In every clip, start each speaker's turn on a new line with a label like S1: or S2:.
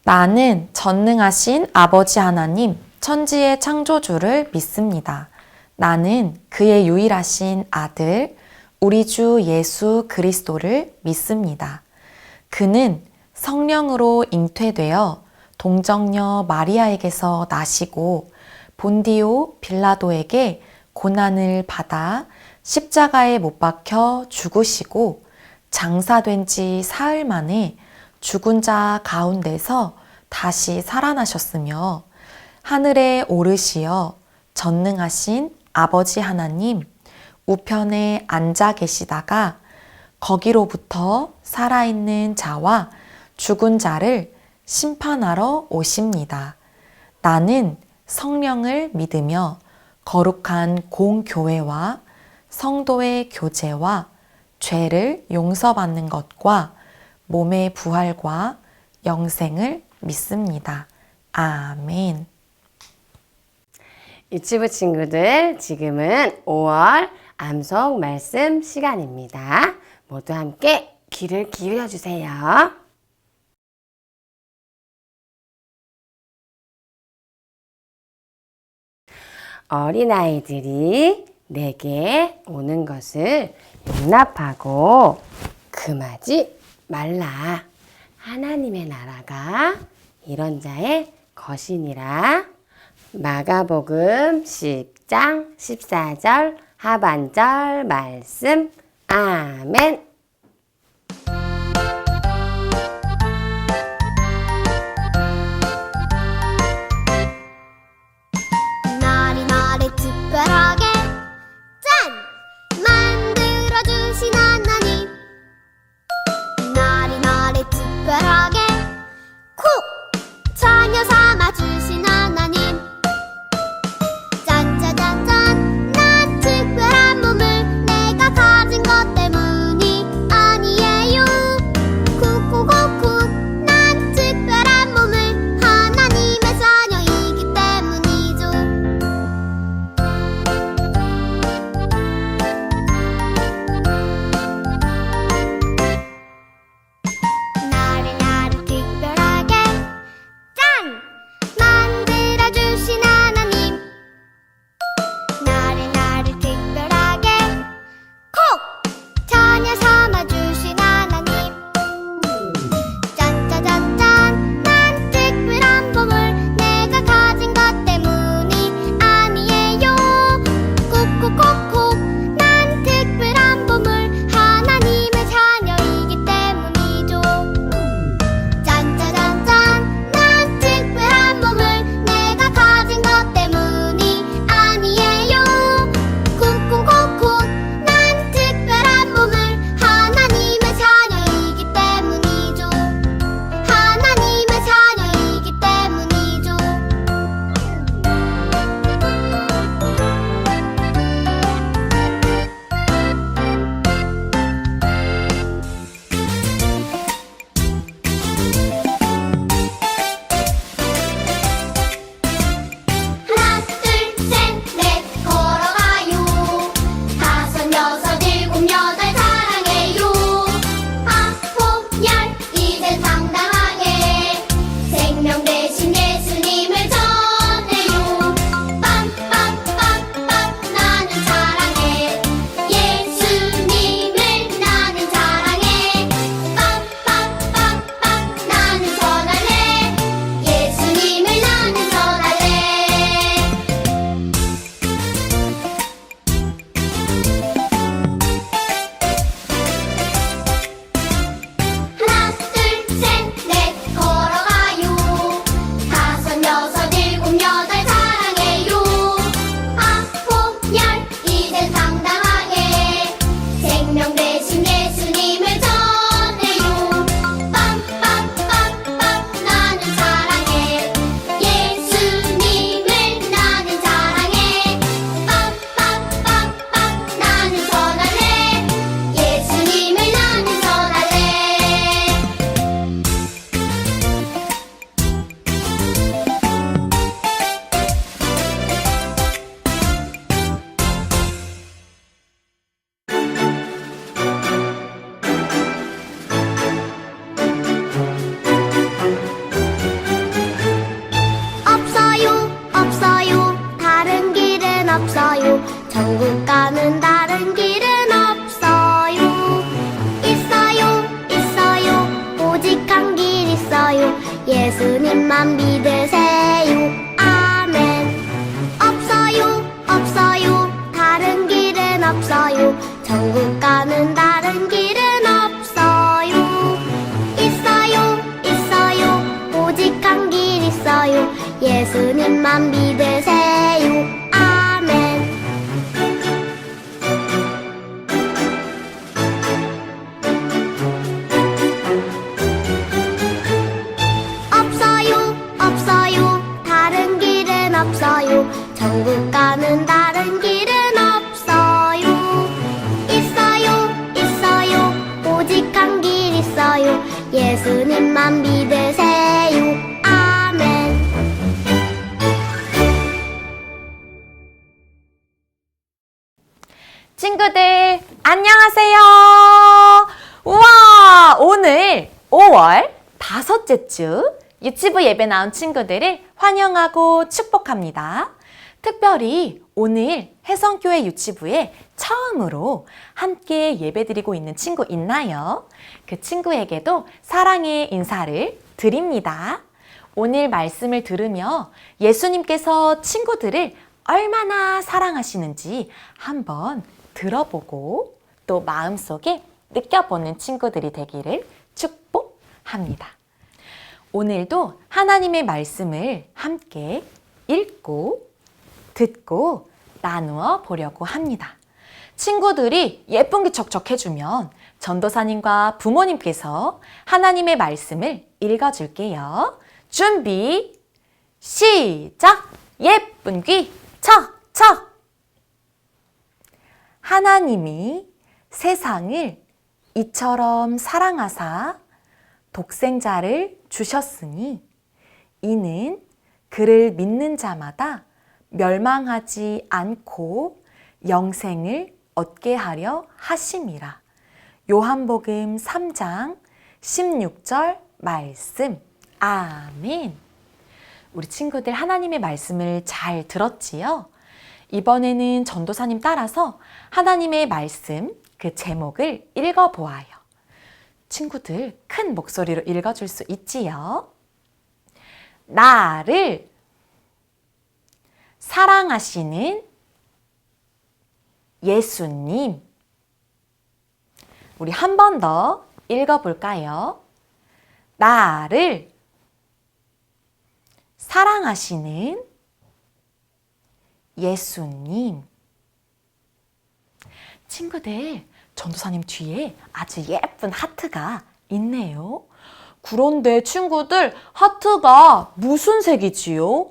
S1: 나는 전능하신 아버지 하나님, 천지의 창조주를 믿습니다. 나는 그의 유일하신 아들, 우리 주 예수 그리스도를 믿습니다. 그는 성령으로 잉태되어 동정녀 마리아에게서 나시고 본디오 빌라도에게 고난을 받아 십자가에 못 박혀 죽으시고 장사된 지 사흘 만에 죽은 자 가운데서 다시 살아나셨으며 하늘에 오르시어 전능하신 아버지 하나님 우편에 앉아 계시다가 거기로부터 살아있는 자와 죽은 자를 심판하러 오십니다. 나는 성령을 믿으며 거룩한 공교회와 성도의 교제와 죄를 용서받는 것과 몸의 부활과 영생을 믿습니다. 아멘.
S2: 유치부 친구들, 지금은 5월 암송 말씀 시간입니다. 모두 함께 귀를 기울여 주세요. 어린아이들이 내게 오는 것을 용납하고 금하지 말라. 하나님의 나라가 이런 자의 것이니라. 마가복음 10장 14절 하반절 말씀. 아멘.
S3: 나리 특별하게 짠! 만들어주신 하나님. 나리 특별하게 콕! 자녀 삼아주신 하나님. 짠짜잔짠! 난 특별한 몸을 내가 가진 것 때문이 천국 가는 다른 길은 없어요. 있어요, 있어요. 오직 한 길 있어요. 예수님만 믿으세요. 아멘. 없어요, 없어요. 다른 길은 없어요. 천국 가는 다른 길은 없어요. 있어요, 있어요. 오직 한 길 있어요. 예수님만 믿으세요. 아멘. 없어요, 없어요. 다른 길은 없어요. 천국 가는 다른 길은 없어요. 있어요, 있어요. 오직 한 길 있어요. 예수님만 믿으세요. 아멘.
S1: 친구들, 안녕하세요. 우와, 오늘 5월 5째 주 유치부 예배 나온 친구들을 환영하고 축복합니다. 특별히 오늘 혜성교회 유치부에 처음으로 함께 예배드리고 있는 친구 있나요? 그 친구에게도 사랑의 인사를 드립니다. 오늘 말씀을 들으며 예수님께서 친구들을 얼마나 사랑하시는지 한번 들어보고 또 마음속에 느껴보는 친구들이 되기를 축복합니다. 오늘도 하나님의 말씀을 함께 읽고 듣고 나누어 보려고 합니다. 친구들이 예쁜 게 척척해주면 전도사님과 부모님께서 하나님의 말씀을 읽어줄게요. 준비, 시작! 예쁜 귀 척척! 하나님이 세상을 이처럼 사랑하사 독생자를 주셨으니 이는 그를 믿는 자마다 멸망하지 않고 영생을 얻게 하려 하심이라. 요한복음 3장 16절 말씀. 아멘. 우리 친구들 하나님의 말씀을 잘 들었지요? 이번에는 전도사님 따라서 하나님의 말씀 그 제목을 읽어보아요. 친구들 큰 목소리로 읽어줄 수 있지요? 나를 사랑하시는 예수님. 우리 한 번 더 읽어볼까요? 나를 사랑하시는 예수님. 친구들, 전도사님 뒤에 아주 예쁜 하트가 있네요. 그런데 친구들, 하트가 무슨 색이지요?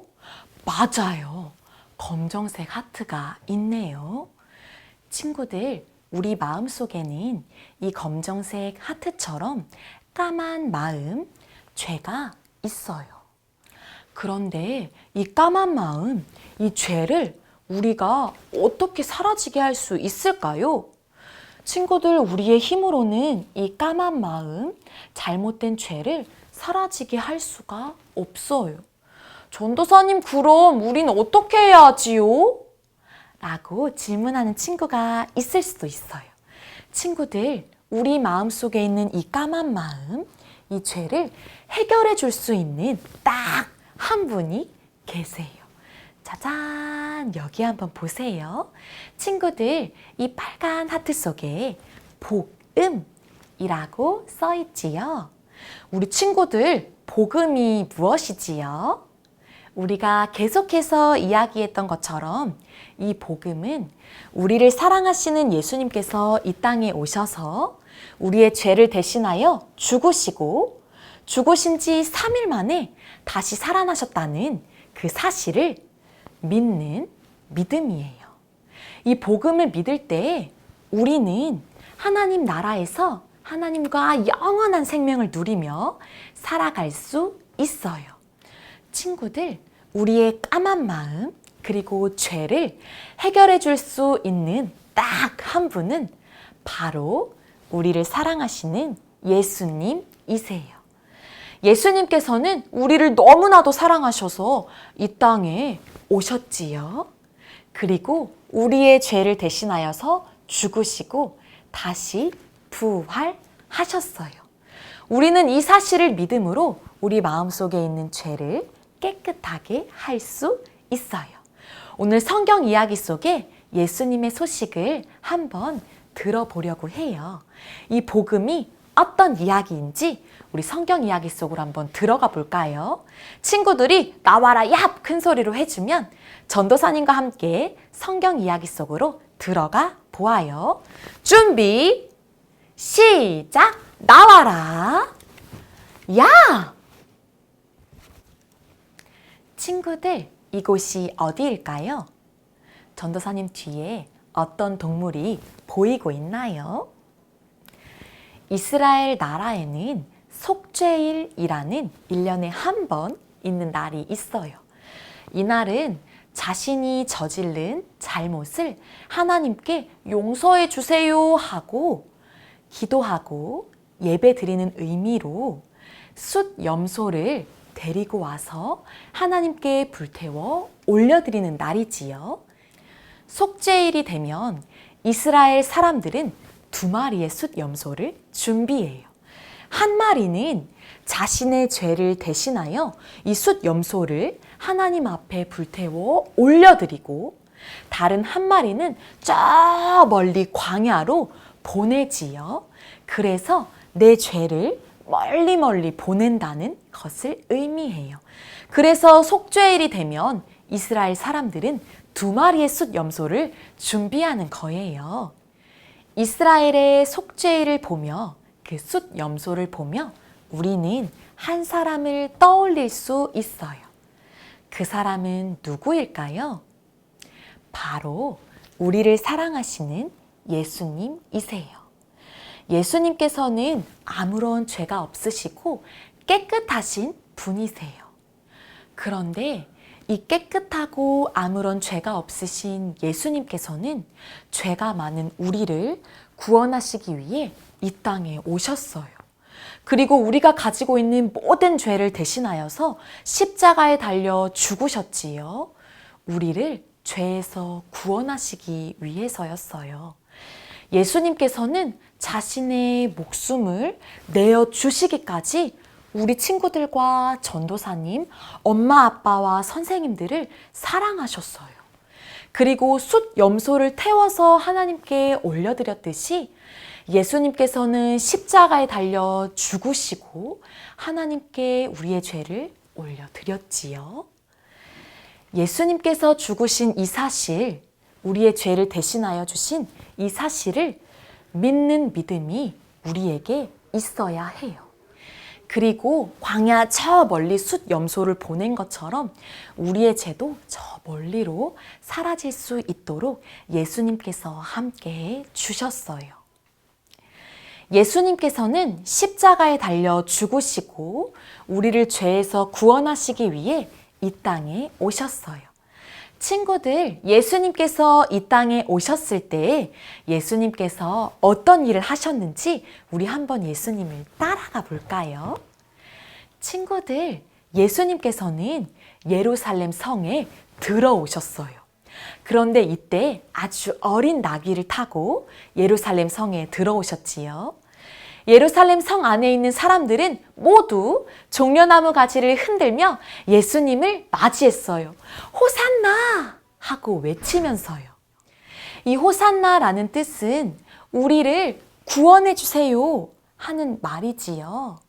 S1: 맞아요. 검정색 하트가 있네요. 친구들, 우리 마음속에는 이 검정색 하트처럼 까만 마음, 죄가 있어요. 그런데 이 까만 마음, 이 죄를 우리가 어떻게 사라지게 할 수 있을까요? 친구들, 우리의 힘으로는 이 까만 마음, 잘못된 죄를 사라지게 할 수가 없어요. 전도사님, 그럼 우린 어떻게 해야 하지요? 라고 질문하는 친구가 있을 수도 있어요. 친구들, 우리 마음속에 있는 이 까만 마음, 이 죄를 해결해 줄 수 있는 딱 한 분이 계세요. 짜잔, 여기 한번 보세요. 친구들, 이 빨간 하트 속에 복음이라고 써 있지요. 우리 친구들, 복음이 무엇이지요? 우리가 계속해서 이야기했던 것처럼 이 복음은 우리를 사랑하시는 예수님께서 이 땅에 오셔서 우리의 죄를 대신하여 죽으시고 죽으신 지 3일 만에 다시 살아나셨다는 그 사실을 믿는 믿음이에요. 이 복음을 믿을 때 우리는 하나님 나라에서 하나님과 영원한 생명을 누리며 살아갈 수 있어요. 친구들, 우리의 까만 마음 그리고 죄를 해결해 줄 수 있는 딱 한 분은 바로 우리를 사랑하시는 예수님이세요. 예수님께서는 우리를 너무나도 사랑하셔서 이 땅에 오셨지요. 그리고 우리의 죄를 대신하여서 죽으시고 다시 부활하셨어요. 우리는 이 사실을 믿음으로 우리 마음속에 있는 죄를 깨끗하게 할 수 있어요. 오늘 성경 이야기 속에 예수님의 소식을 한번 들어보려고 해요. 이 복음이 어떤 이야기인지 우리 성경 이야기 속으로 한번 들어가 볼까요? 친구들이 나와라 얍! 큰 소리로 해주면 전도사님과 함께 성경 이야기 속으로 들어가 보아요. 준비, 시작! 나와라! 야! 친구들, 이곳이 어디일까요? 전도사님 뒤에 어떤 동물이 보이고 있나요? 이스라엘 나라에는 속죄일이라는 1년에 한 번 있는 날이 있어요. 이 날은 자신이 저지른 잘못을 하나님께 용서해 주세요 하고 기도하고 예배 드리는 의미로 숫 염소를 데리고 와서 하나님께 불태워 올려드리는 날이지요. 속죄일이 되면 이스라엘 사람들은 2마리의 숫 염소를 준비해요. 한 마리는 자신의 죄를 대신하여 이 숫 염소를 하나님 앞에 불태워 올려드리고 다른 한 마리는 저 멀리 광야로 보내지요. 그래서 내 죄를 멀리 멀리 보낸다는 것을 의미해요. 그래서 속죄일이 되면 이스라엘 사람들은 2마리의 숫 염소를 준비하는 거예요. 이스라엘의 속죄일을 보며 그 숫 염소를 보며 우리는 한 사람을 떠올릴 수 있어요. 그 사람은 누구일까요? 바로 우리를 사랑하시는 예수님이세요. 예수님께서는 아무런 죄가 없으시고 깨끗하신 분이세요. 그런데 이 깨끗하고 아무런 죄가 없으신 예수님께서는 죄가 많은 우리를 구원하시기 위해 이 땅에 오셨어요. 그리고 우리가 가지고 있는 모든 죄를 대신하여서 십자가에 달려 죽으셨지요. 우리를 죄에서 구원하시기 위해서였어요. 예수님께서는 자신의 목숨을 내어주시기까지 우리 친구들과 전도사님, 엄마, 아빠와 선생님들을 사랑하셨어요. 그리고 숫 염소를 태워서 하나님께 올려드렸듯이 예수님께서는 십자가에 달려 죽으시고 하나님께 우리의 죄를 올려드렸지요. 예수님께서 죽으신 이 사실, 우리의 죄를 대신하여 주신 이 사실을 믿는 믿음이 우리에게 있어야 해요. 그리고 광야 저 멀리 숫 염소를 보낸 것처럼 우리의 죄도 저 멀리로 사라질 수 있도록 예수님께서 함께 주셨어요. 예수님께서는 십자가에 달려 죽으시고 우리를 죄에서 구원하시기 위해 이 땅에 오셨어요. 친구들, 예수님께서 이 땅에 오셨을 때 예수님께서 어떤 일을 하셨는지 우리 한번 예수님을 따라가 볼까요? 친구들, 예수님께서는 예루살렘 성에 들어오셨어요. 그런데 이때 아주 어린 나귀를 타고 예루살렘 성에 들어오셨지요. 예루살렘 성 안에 있는 사람들은 모두 종려나무 가지를 흔들며 예수님을 맞이했어요. 호산나! 하고 외치면서요. 이 호산나라는 뜻은 우리를 구원해 주세요 하는 말이지요.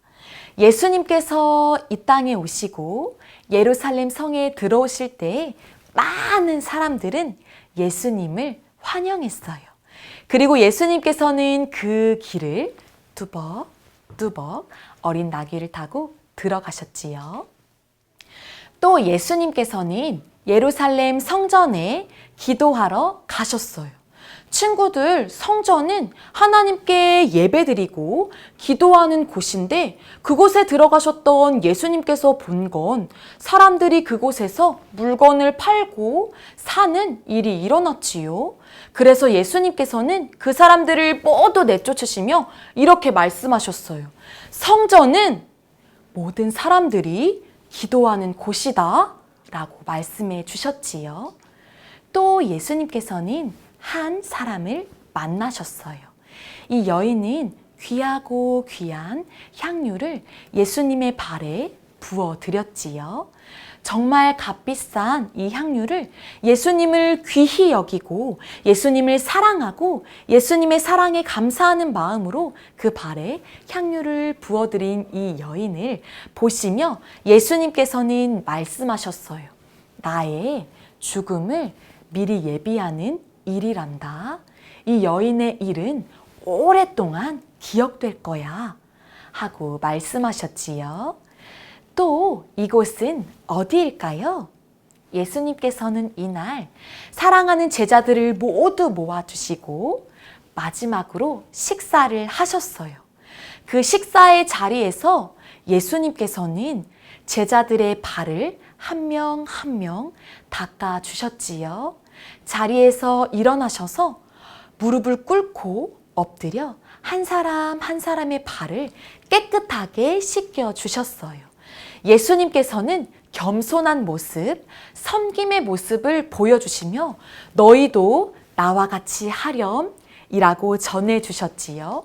S1: 예수님께서 이 땅에 오시고 예루살렘 성에 들어오실 때 많은 사람들은 예수님을 환영했어요. 그리고 예수님께서는 그 길을 뚜벅뚜벅 어린 나귀를 타고 들어가셨지요. 또 예수님께서는 예루살렘 성전에 기도하러 가셨어요. 친구들, 성전은 하나님께 예배드리고 기도하는 곳인데 그곳에 들어가셨던 예수님께서 본 건 사람들이 그곳에서 물건을 팔고 사는 일이 일어났지요. 그래서 예수님께서는 그 사람들을 모두 내쫓으시며 이렇게 말씀하셨어요. 성전은 모든 사람들이 기도하는 곳이다 라고 말씀해 주셨지요. 또 예수님께서는 한 사람을 만나셨어요. 이 여인은 귀하고 귀한 향유를 예수님의 발에 부어 드렸지요. 정말 값비싼 이 향유를 예수님을 귀히 여기고 예수님을 사랑하고 예수님의 사랑에 감사하는 마음으로 그 발에 향유를 부어드린 이 여인을 보시며 예수님께서는 말씀하셨어요. 나의 죽음을 미리 예비하는 일이란다. 이 여인의 일은 오랫동안 기억될 거야 하고 말씀하셨지요. 또 이곳은 어디일까요? 예수님께서는 이날 사랑하는 제자들을 모두 모아주시고 마지막으로 식사를 하셨어요. 그 식사의 자리에서 예수님께서는 제자들의 발을 한 명 한 명 닦아주셨지요. 자리에서 일어나셔서 무릎을 꿇고 엎드려 한 사람 한 사람의 발을 깨끗하게 씻겨주셨어요. 예수님께서는 겸손한 모습, 섬김의 모습을 보여주시며 너희도 나와 같이 하렴이라고 전해주셨지요.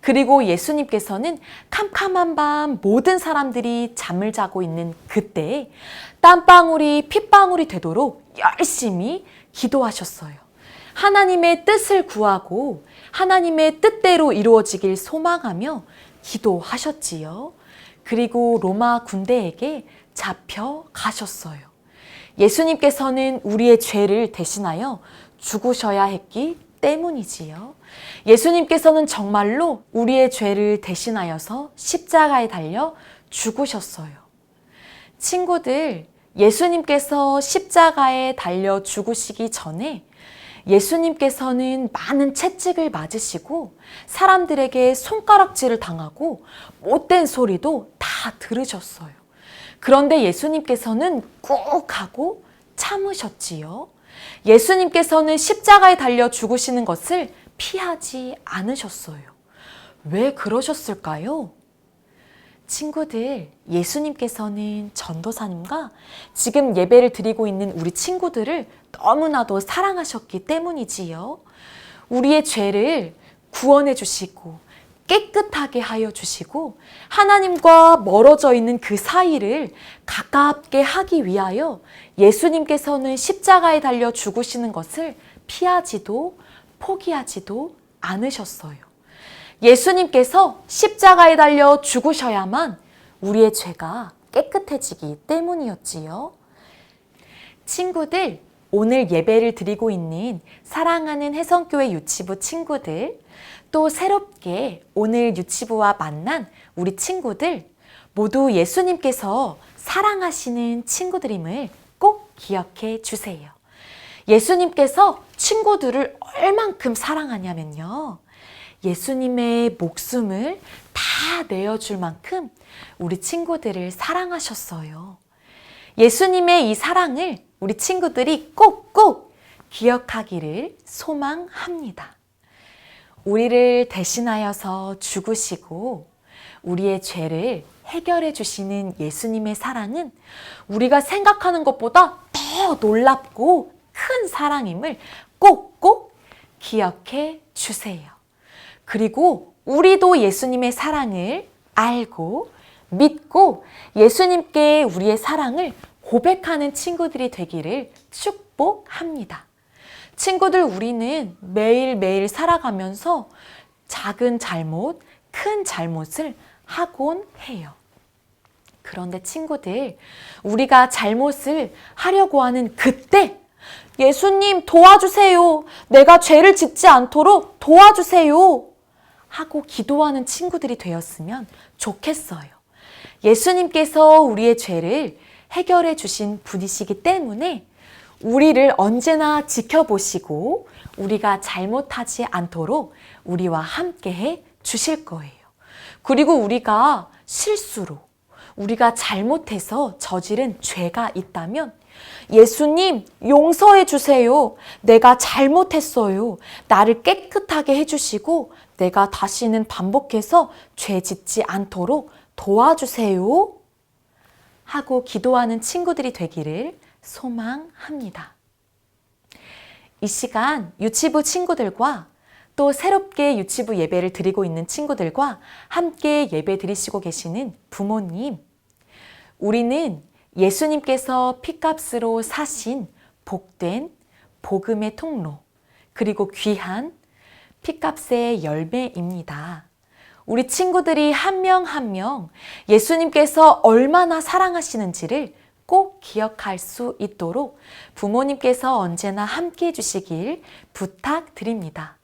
S1: 그리고 예수님께서는 캄캄한 밤 모든 사람들이 잠을 자고 있는 그때 땀방울이 핏방울이 되도록 열심히 기도하셨어요. 하나님의 뜻을 구하고 하나님의 뜻대로 이루어지길 소망하며 기도하셨지요. 그리고 로마 군대에게 잡혀가셨어요. 예수님께서는 우리의 죄를 대신하여 죽으셔야 했기 때문이지요. 예수님께서는 정말로 우리의 죄를 대신하여서 십자가에 달려 죽으셨어요. 친구들, 예수님께서 십자가에 달려 죽으시기 전에 예수님께서는 많은 채찍을 맞으시고 사람들에게 손가락질을 당하고 못된 소리도 다 들으셨어요. 그런데 예수님께서는 꾹 하고 참으셨지요. 예수님께서는 십자가에 달려 죽으시는 것을 피하지 않으셨어요. 왜 그러셨을까요? 친구들, 예수님께서는 전도사님과 지금 예배를 드리고 있는 우리 친구들을 너무나도 사랑하셨기 때문이지요. 우리의 죄를 구원해 주시고 깨끗하게 하여 주시고 하나님과 멀어져 있는 그 사이를 가깝게 하기 위하여 예수님께서는 십자가에 달려 죽으시는 것을 피하지도 포기하지도 않으셨어요. 예수님께서 십자가에 달려 죽으셔야만 우리의 죄가 깨끗해지기 때문이었지요. 친구들, 오늘 예배를 드리고 있는 사랑하는 혜성교회 유치부 친구들, 또 새롭게 오늘 유치부와 만난 우리 친구들 모두 예수님께서 사랑하시는 친구들임을 꼭 기억해 주세요. 예수님께서 친구들을 얼만큼 사랑하냐면요. 예수님의 목숨을 다 내어줄 만큼 우리 친구들을 사랑하셨어요. 예수님의 이 사랑을 우리 친구들이 꼭꼭 기억하기를 소망합니다. 우리를 대신하여서 죽으시고 우리의 죄를 해결해 주시는 예수님의 사랑은 우리가 생각하는 것보다 더 놀랍고 큰 사랑임을 꼭꼭 기억해 주세요. 그리고 우리도 예수님의 사랑을 알고 믿고 예수님께 우리의 사랑을 고백하는 친구들이 되기를 축복합니다. 친구들, 우리는 매일매일 살아가면서 작은 잘못, 큰 잘못을 하곤 해요. 그런데 친구들, 우리가 잘못을 하려고 하는 그때 예수님 도와주세요. 내가 죄를 짓지 않도록 도와주세요. 하고 기도하는 친구들이 되었으면 좋겠어요. 예수님께서 우리의 죄를 해결해 주신 분이시기 때문에 우리를 언제나 지켜보시고 우리가 잘못하지 않도록 우리와 함께해 주실 거예요. 그리고 우리가 실수로 우리가 잘못해서 저지른 죄가 있다면 예수님 용서해 주세요. 내가 잘못했어요. 나를 깨끗하게 해주시고 내가 다시는 반복해서 죄 짓지 않도록 도와주세요. 하고 기도하는 친구들이 되기를 소망합니다. 이 시간 유치부 친구들과 또 새롭게 유치부 예배를 드리고 있는 친구들과 함께 예배 드리시고 계시는 부모님, 우리는 예수님께서 피값으로 사신 복된 복음의 통로, 그리고 귀한 피값의 열매입니다. 우리 친구들이 한 명 한 명 예수님께서 얼마나 사랑하시는지를 꼭 기억할 수 있도록 부모님께서 언제나 함께 해주시길 부탁드립니다.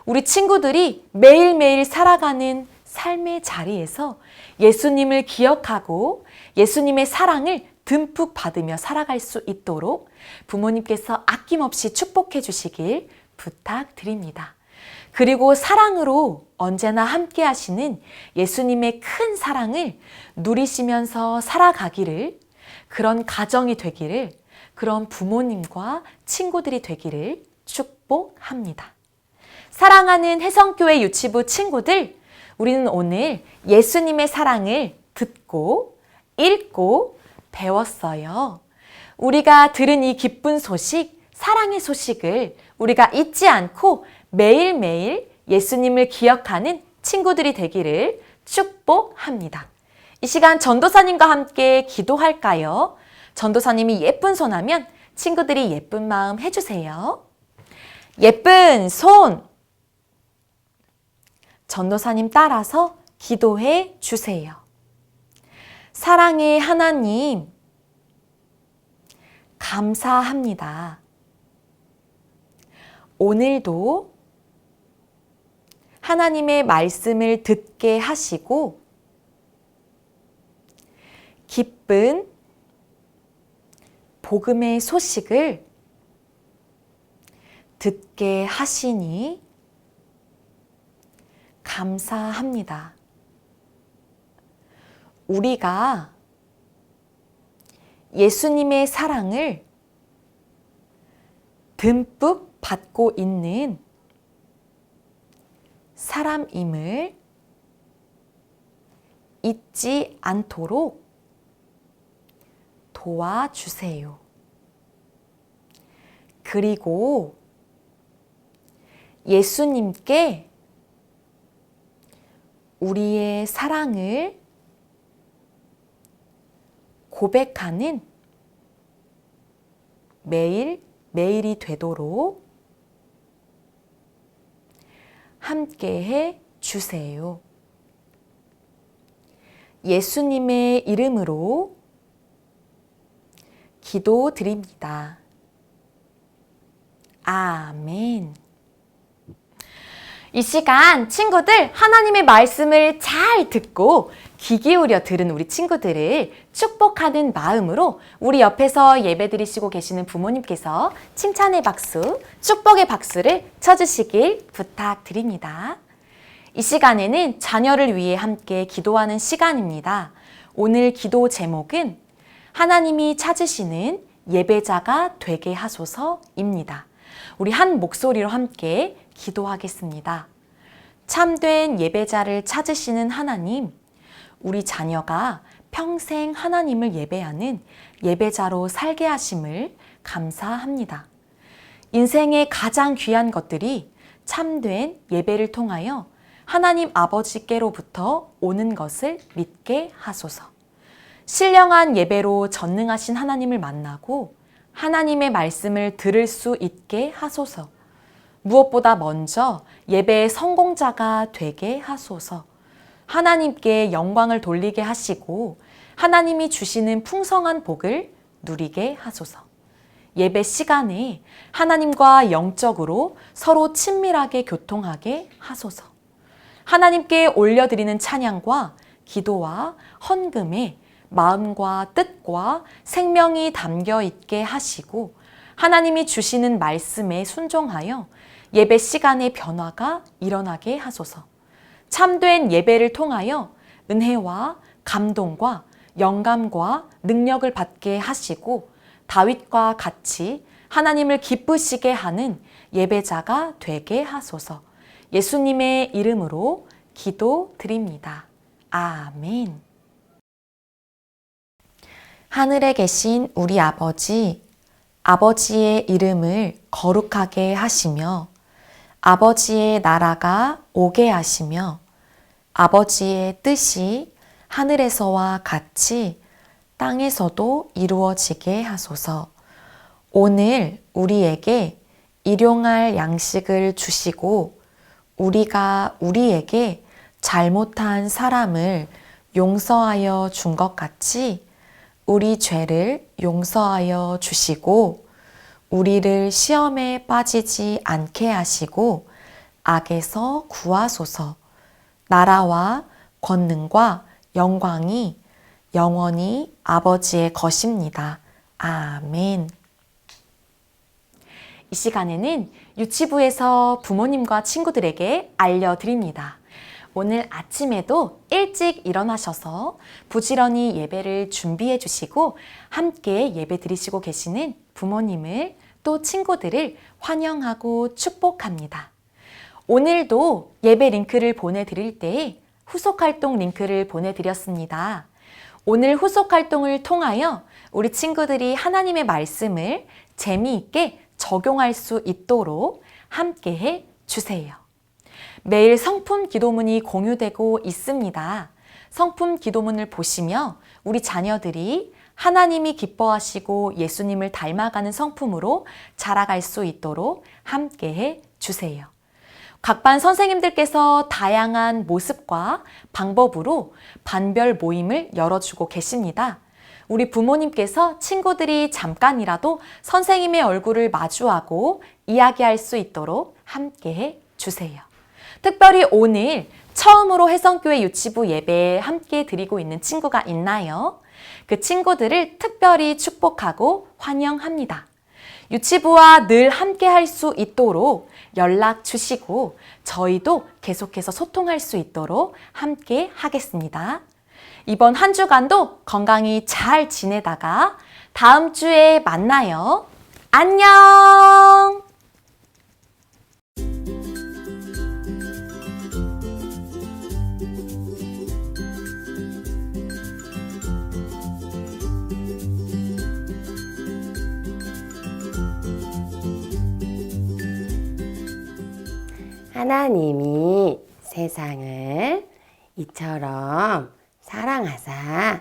S1: 우리 친구들이 매일매일 살아가는 삶의 자리에서 예수님을 기억하고 예수님의 사랑을 듬뿍 받으며 살아갈 수 있도록 부모님께서 아낌없이 축복해 주시길 부탁드립니다. 그리고 사랑으로 언제나 함께 하시는 예수님의 큰 사랑을 누리시면서 살아가기를, 그런 가정이 되기를, 그런 부모님과 친구들이 되기를 축복합니다. 사랑하는 혜성교회 유치부 친구들, 우리는 오늘 예수님의 사랑을 듣고 읽고 배웠어요. 우리가 들은 이 기쁜 소식, 사랑의 소식을 우리가 잊지 않고 매일매일 예수님을 기억하는 친구들이 되기를 축복합니다. 이 시간 전도사님과 함께 기도할까요? 전도사님이 예쁜 손 하면 친구들이 예쁜 마음 해주세요. 예쁜 손! 전도사님 따라서 기도해 주세요. 사랑의 하나님, 감사합니다. 오늘도 하나님의 말씀을 듣게 하시고 기쁜 복음의 소식을 듣게 하시니 감사합니다. 우리가 예수님의 사랑을 듬뿍 받고 있는 사람임을 잊지 않도록 도와주세요. 그리고 예수님께 우리의 사랑을 고백하는 매일이 되도록 함께해 주세요. 예수님의 이름으로 기도드립니다. 아멘. 이 시간 친구들 하나님의 말씀을 잘 듣고 귀 기울여 들은 우리 친구들을 축복하는 마음으로 우리 옆에서 예배드리시고 계시는 부모님께서 칭찬의 박수, 축복의 박수를 쳐주시길 부탁드립니다. 이 시간에는 자녀를 위해 함께 기도하는 시간입니다. 오늘 기도 제목은 하나님이 찾으시는 예배자가 되게 하소서입니다. 우리 한 목소리로 함께 기도하겠습니다. 참된 예배자를 찾으시는 하나님, 우리 자녀가 평생 하나님을 예배하는 예배자로 살게 하심을 감사합니다. 인생의 가장 귀한 것들이 참된 예배를 통하여 하나님 아버지께로부터 오는 것을 믿게 하소서. 신령한 예배로 전능하신 하나님을 만나고 하나님의 말씀을 들을 수 있게 하소서. 무엇보다 먼저 예배의 성공자가 되게 하소서. 하나님께 영광을 돌리게 하시고 하나님이 주시는 풍성한 복을 누리게 하소서. 예배 시간에 하나님과 영적으로 서로 친밀하게 교통하게 하소서. 하나님께 올려드리는 찬양과 기도와 헌금에 마음과 뜻과 생명이 담겨 있게 하시고 하나님이 주시는 말씀에 순종하여 예배 시간의 변화가 일어나게 하소서. 참된 예배를 통하여 은혜와 감동과 영감과 능력을 받게 하시고 다윗과 같이 하나님을 기쁘시게 하는 예배자가 되게 하소서. 예수님의 이름으로 기도드립니다. 아멘. 하늘에 계신 우리 아버지, 아버지의 이름을 거룩하게 하시며 아버지의 나라가 오게 하시며 아버지의 뜻이 하늘에서와 같이 땅에서도 이루어지게 하소서. 오늘 우리에게 일용할 양식을 주시고 우리가 우리에게 잘못한 사람을 용서하여 준 것 같이 우리 죄를 용서하여 주시고 우리를 시험에 빠지지 않게 하시고 악에서 구하소서. 나라와 권능과 영광이 영원히 아버지의 것입니다. 아멘. 이 시간에는 유치부에서 부모님과 친구들에게 알려드립니다. 오늘 아침에도 일찍 일어나셔서 부지런히 예배를 준비해 주시고 함께 예배 드리시고 계시는 부모님을 또 친구들을 환영하고 축복합니다. 오늘도 예배 링크를 보내드릴 때 후속활동 링크를 보내드렸습니다. 오늘 후속활동을 통하여 우리 친구들이 하나님의 말씀을 재미있게 적용할 수 있도록 함께 해 주세요. 매일 성품 기도문이 공유되고 있습니다. 성품 기도문을 보시며 우리 자녀들이 하나님이 기뻐하시고 예수님을 닮아가는 성품으로 자라갈 수 있도록 함께 해 주세요. 각 반 선생님들께서 다양한 모습과 방법으로 반별 모임을 열어주고 계십니다. 우리 부모님께서 친구들이 잠깐이라도 선생님의 얼굴을 마주하고 이야기할 수 있도록 함께 해 주세요. 특별히 오늘 처음으로 혜성교회 유치부 예배에 함께 드리고 있는 친구가 있나요? 그 친구들을 특별히 축복하고 환영합니다. 유치부와 늘 함께 할 수 있도록 연락 주시고 저희도 계속해서 소통할 수 있도록 함께 하겠습니다. 이번 한 주간도 건강히 잘 지내다가 다음 주에 만나요. 안녕!
S2: 하나님이 세상을 이처럼 사랑하사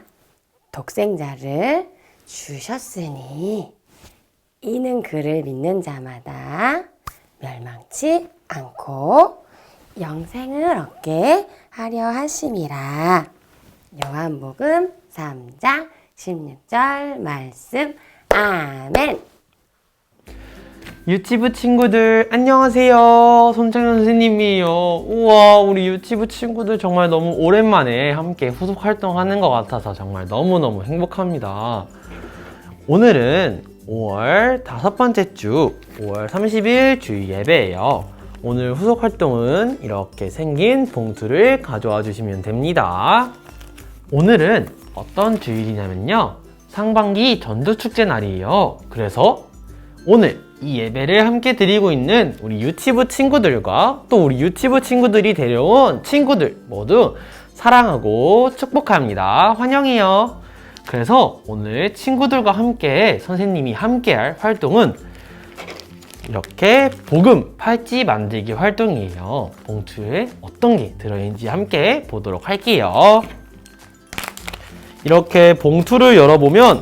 S2: 독생자를 주셨으니 이는 그를 믿는 자마다 멸망치 않고 영생을 얻게 하려 하심이라. 요한복음 3장 16절 말씀. 아멘.
S4: 유치부 친구들 안녕하세요. 손창현 선생님이에요. 우와, 우리 유치부 친구들 정말 너무 오랜만에 함께 후속 활동하는 것 같아서 정말 너무너무 행복합니다. 오늘은 5월 5번째 주 5월 30일 주일 예배예요. 오늘 후속 활동은 이렇게 생긴 봉투를 가져와 주시면 됩니다. 오늘은 어떤 주일이냐면요, 상반기 전도축제 날이에요. 그래서 오늘 이 예배를 함께 드리고 있는 우리 유치부 친구들과 또 우리 유치부 친구들이 데려온 친구들 모두 사랑하고 축복합니다. 환영해요. 그래서 오늘 친구들과 함께 선생님이 함께할 활동은 이렇게 복음 팔찌 만들기 활동이에요. 봉투에 어떤 게 들어있는지 함께 보도록 할게요. 이렇게 봉투를 열어보면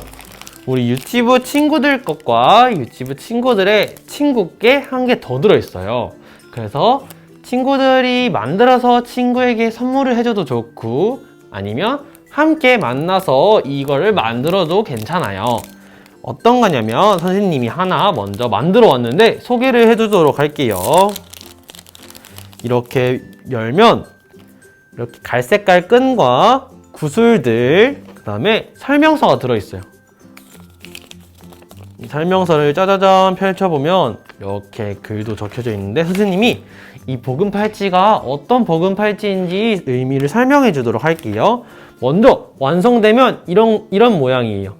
S4: 우리 유치부 친구들 것과 유치부 친구들의 친구께 한 개 더 들어있어요. 그래서 친구들이 만들어서 친구에게 선물을 해줘도 좋고 아니면 함께 만나서 이거를 만들어도 괜찮아요. 어떤 거냐면 선생님이 하나 먼저 만들어 왔는데 소개를 해주도록 할게요. 이렇게 열면 이렇게 갈색깔 끈과 구슬들, 그 다음에 설명서가 들어있어요. 이 설명서를 짜자잔 펼쳐보면 이렇게 글도 적혀져 있는데 선생님이 이 복음 팔찌가 어떤 복음 팔찌인지 의미를 설명해 주도록 할게요. 먼저 완성되면 이런 모양이에요.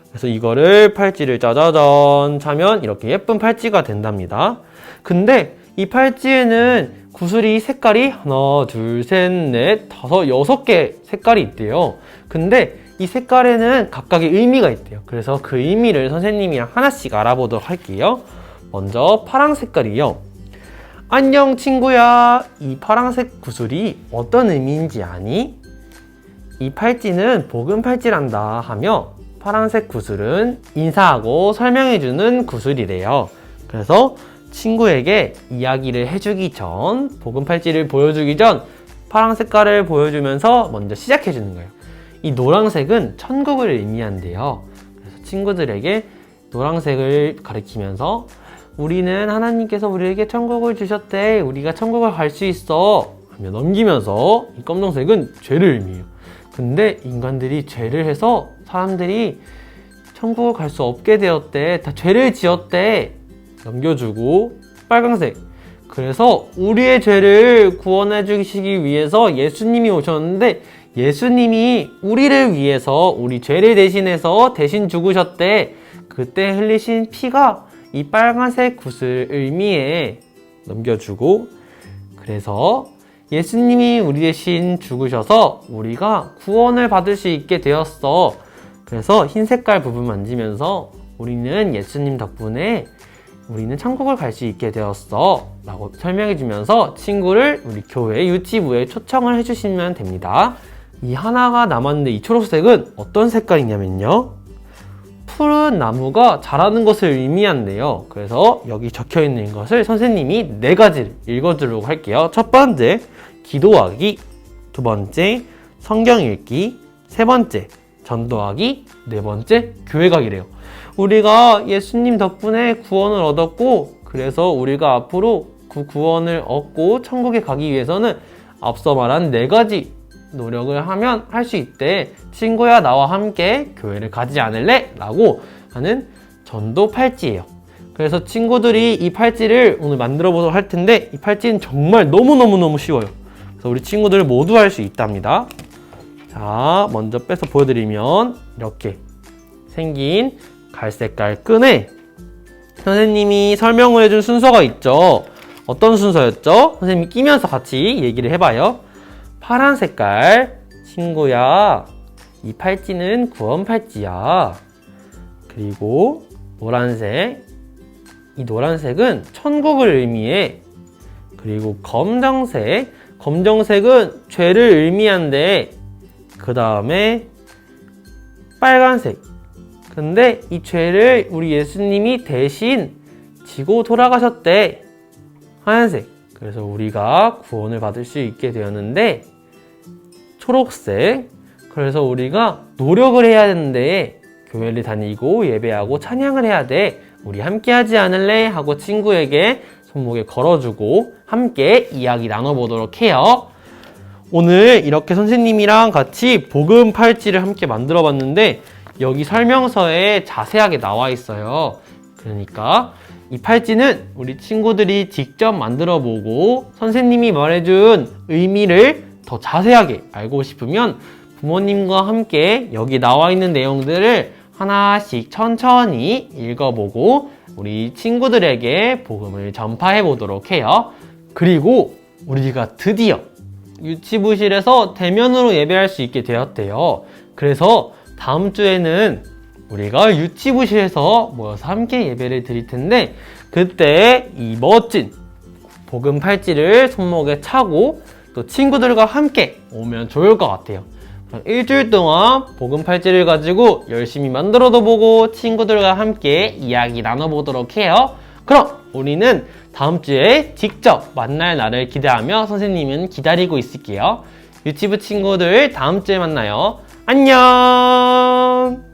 S4: 그래서 이거를 팔찌를 짜자잔 차면 이렇게 예쁜 팔찌가 된답니다. 근데 이 팔찌에는 구슬이 색깔이 하나, 둘, 셋, 넷, 다섯, 6개 색깔이 있대요. 근데 이 색깔에는 각각의 의미가 있대요. 그래서 그 의미를 선생님이랑 하나씩 알아보도록 할게요. 먼저 파랑 색깔이요. 안녕 친구야. 이 파랑색 구슬이 어떤 의미인지 아니? 이 팔찌는 복음 팔찌란다 하며 파란색 구슬은 인사하고 설명해주는 구슬이래요. 그래서 친구에게 이야기를 해주기 전, 복음 팔찌를 보여주기 전 파란 색깔을 보여주면서 먼저 시작해주는 거예요. 이 노란색은 천국을 의미한대요. 그래서 친구들에게 노란색을 가리키면서 우리는 하나님께서 우리에게 천국을 주셨대. 우리가 천국을 갈 수 있어. 하며 넘기면서 이 검정색은 죄를 의미해요. 근데 인간들이 죄를 해서 사람들이 천국을 갈 수 없게 되었대. 다 죄를 지었대. 넘겨주고 빨강색. 그래서 우리의 죄를 구원해 주시기 위해서 예수님이 오셨는데 예수님이 우리를 위해서 우리 죄를 대신해서 대신 죽으셨대. 그때 흘리신 피가 이 빨간색 구슬 의미에 넘겨주고 그래서 예수님이 우리 대신 죽으셔서 우리가 구원을 받을 수 있게 되었어. 그래서 흰 색깔 부분 만지면서 우리는 예수님 덕분에 우리는 천국을 갈 수 있게 되었어 라고 설명해 주면서 친구를 우리 교회 유치부에 초청을 해주시면 됩니다. 이 하나가 남았는데 이 초록색은 어떤 색깔이냐면요, 푸른 나무가 자라는 것을 의미한대요. 그래서 여기 적혀 있는 것을 선생님이 4가지를 읽어주려고 할게요. 첫 번째, 기도하기. 두 번째, 성경 읽기. 세 번째, 전도하기. 네 번째, 교회 가기래요. 우리가 예수님 덕분에 구원을 얻었고, 그래서 우리가 앞으로 그 구원을 얻고 천국에 가기 위해서는 앞서 말한 4가지 노력을 하면 할 수 있대. 친구야, 나와 함께 교회를 가지 않을래? 라고 하는 전도 팔찌예요. 그래서 친구들이 이 팔찌를 오늘 만들어 보도록 할 텐데, 이 팔찌는 정말 너무너무너무 쉬워요. 그래서 우리 친구들 모두 할 수 있답니다. 자, 먼저 빼서 보여드리면 이렇게 생긴 갈색깔 끈에 선생님이 설명을 해준 순서가 있죠. 어떤 순서였죠? 선생님이 끼면서 같이 얘기를 해봐요. 파란 색깔, 친구야, 이 팔찌는 구원 팔찌야. 그리고 노란색, 이 노란색은 천국을 의미해. 그리고 검정색, 검정색은 죄를 의미한대. 그 다음에 빨간색, 근데 이 죄를 우리 예수님이 대신 지고 돌아가셨대. 하얀색, 그래서 우리가 구원을 받을 수 있게 되었는데, 초록색, 그래서 우리가 노력을 해야 되는데 교회를 다니고 예배하고 찬양을 해야 돼. 우리 함께 하지 않을래? 하고 친구에게 손목에 걸어주고 함께 이야기 나눠보도록 해요. 오늘 이렇게 선생님이랑 같이 복음 팔찌를 함께 만들어 봤는데 여기 설명서에 자세하게 나와 있어요. 그러니까 이 팔찌는 우리 친구들이 직접 만들어 보고 선생님이 말해준 의미를 더 자세하게 알고 싶으면 부모님과 함께 여기 나와 있는 내용들을 하나씩 천천히 읽어보고 우리 친구들에게 복음을 전파해 보도록 해요. 그리고 우리가 드디어 유치부실에서 대면으로 예배할 수 있게 되었대요. 그래서 다음 주에는 우리가 유치부실에서 모여서 함께 예배를 드릴 텐데, 그때 이 멋진 복음 팔찌를 손목에 차고 또 친구들과 함께 오면 좋을 것 같아요. 일주일 동안 복음 팔찌를 가지고 열심히 만들어도 보고 친구들과 함께 이야기 나눠보도록 해요. 그럼 우리는 다음 주에 직접 만날 날을 기대하며 선생님은 기다리고 있을게요. 유치부 친구들 다음 주에 만나요. 안녕!